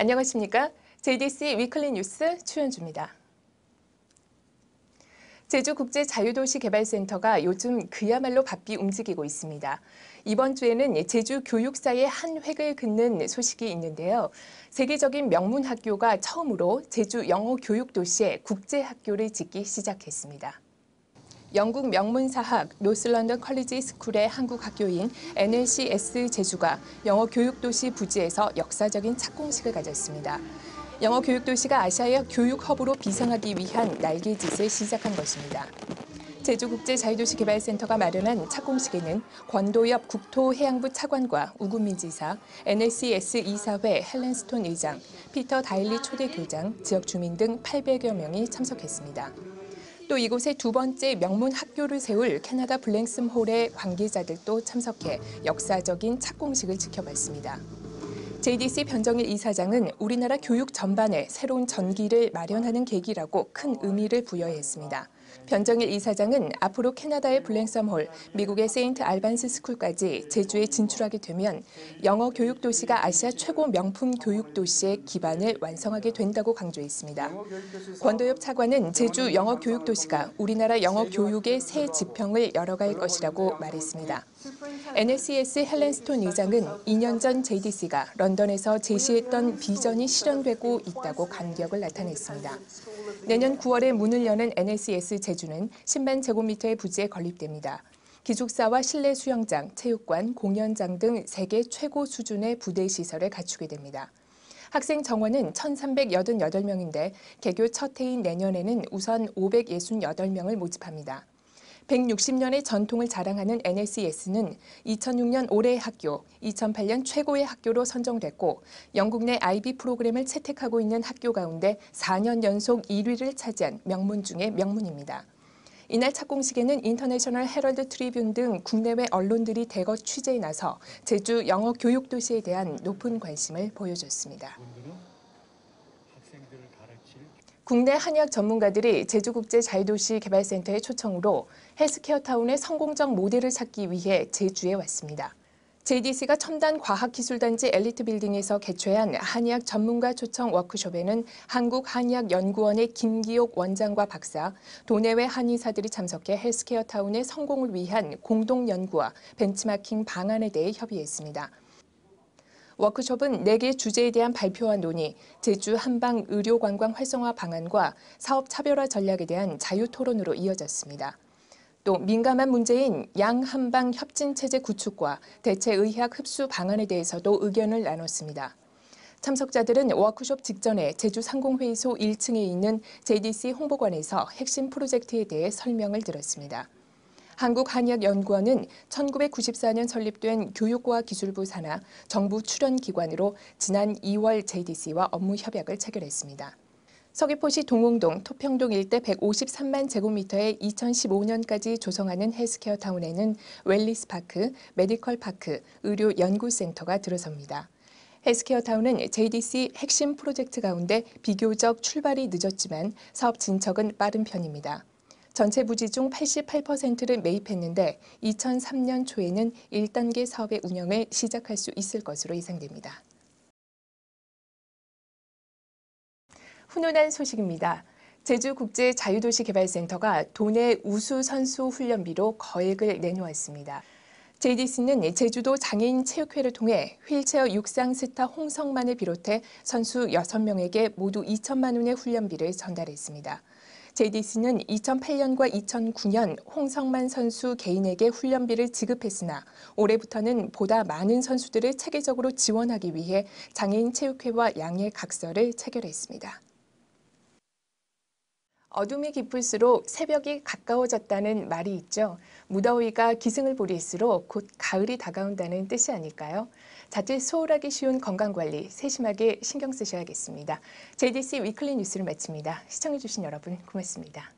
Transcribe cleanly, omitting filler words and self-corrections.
안녕하십니까? JDC 위클리 뉴스 추현주입니다. 제주국제자유도시개발센터가 요즘 그야말로 바삐 움직이고 있습니다. 이번 주에는 제주 교육사의 한 획을 긋는 소식이 있는데요. 세계적인 명문 학교가 처음으로 제주 영어 교육도시에 국제학교를 짓기 시작했습니다. 영국 명문사학 노스런던 컬리지 스쿨의 한국 학교인 NLCS 제주가 영어 교육도시 부지에서 역사적인 착공식을 가졌습니다. 영어 교육도시가 아시아의 교육 허브로 비상하기 위한 날개짓을 시작한 것입니다. 제주국제자유도시개발센터가 마련한 착공식에는 권도엽 국토해양부 차관과 우군민지사, NLCS 이사회 헬렌스톤 의장, 피터 다일리 초대 교장, 지역 주민 등 800여 명이 참석했습니다. 또 이곳에 두 번째 명문 학교를 세울 캐나다 블랭섬 홀의 관계자들도 참석해 역사적인 착공식을 지켜봤습니다. JDC 변정일 이사장은 우리나라 교육 전반에 새로운 전기를 마련하는 계기라고 큰 의미를 부여했습니다. 변정일 이사장은 앞으로 캐나다의 블랭섬 홀, 미국의 세인트 알반스 스쿨까지 제주에 진출하게 되면 영어 교육 도시가 아시아 최고 명품 교육 도시의 기반을 완성하게 된다고 강조했습니다. 권도엽 차관은 제주 영어 교육 도시가 우리나라 영어 교육의 새 지평을 열어갈 것이라고 말했습니다. NLCS 헬렌스톤 의장은 2년 전 JDC가 런던에서 제시했던 비전이 실현되고 있다고 감격을 나타냈습니다. 내년 9월에 문을 여는 NLCS 제주는 10만 제곱미터의 부지에 건립됩니다. 기숙사와 실내 수영장, 체육관, 공연장 등 세계 최고 수준의 부대 시설을 갖추게 됩니다. 학생 정원은 1,388명인데 개교 첫 해인 내년에는 우선 568명을 모집합니다. 160년의 전통을 자랑하는 NLCS는 2006년 올해의 학교, 2008년 최고의 학교로 선정됐고 영국 내 IB 프로그램을 채택하고 있는 학교 가운데 4년 연속 1위를 차지한 명문 중의 명문입니다. 이날 착공식에는 인터내셔널 헤럴드 트리뷴 등 국내외 언론들이 대거 취재에 나서 제주 영어 교육 도시에 대한 높은 관심을 보여줬습니다. 국내 한의학 전문가들이 제주국제자유도시개발센터의 초청으로 헬스케어타운의 성공적 모델을 찾기 위해 제주에 왔습니다. JDC가 첨단 과학기술단지 엘리트빌딩에서 개최한 한의학 전문가 초청 워크숍에는 한국한의학연구원의 김기옥 원장과 박사, 도내외 한의사들이 참석해 헬스케어타운의 성공을 위한 공동연구와 벤치마킹 방안에 대해 협의했습니다. 워크숍은 4개 주제에 대한 발표와 논의, 제주 한방 의료관광 활성화 방안과 사업 차별화 전략에 대한 자유토론으로 이어졌습니다. 또 민감한 문제인 양한방 협진체제 구축과 대체의학 흡수 방안에 대해서도 의견을 나눴습니다. 참석자들은 워크숍 직전에 제주 상공회의소 1층에 있는 JDC 홍보관에서 핵심 프로젝트에 대해 설명을 들었습니다. 한국한의학연구원은 1994년 설립된 교육과기술부 산하 정부 출연기관으로 지난 2월 JDC와 업무 협약을 체결했습니다. 서귀포시 동흥동, 토평동 일대 153만 제곱미터에 2015년까지 조성하는 헬스케어타운에는 웰리스파크, 메디컬파크, 의료연구센터가 들어섭니다. 헬스케어타운은 JDC 핵심 프로젝트 가운데 비교적 출발이 늦었지만 사업 진척은 빠른 편입니다. 전체 부지 중 88%를 매입했는데 2003년 초에는 1단계 사업의 운영을 시작할 수 있을 것으로 예상됩니다. 훈훈한 소식입니다. 제주국제자유도시개발센터가 도내 우수선수 훈련비로 거액을 내놓았습니다. JDC는 제주도 장애인 체육회를 통해 휠체어 육상 스타 홍성만을 비롯해 선수 6명에게 모두 2천만 원의 훈련비를 전달했습니다. JDC는 2008년과 2009년 홍성만 선수 개인에게 훈련비를 지급했으나 올해부터는 보다 많은 선수들을 체계적으로 지원하기 위해 장애인 체육회와 양해 각서를 체결했습니다. 어둠이 깊을수록 새벽이 가까워졌다는 말이 있죠. 무더위가 기승을 부릴수록 곧 가을이 다가온다는 뜻이 아닐까요? 자칫 소홀하기 쉬운 건강관리 세심하게 신경 쓰셔야겠습니다. JDC 위클리 뉴스를 마칩니다. 시청해주신 여러분 고맙습니다.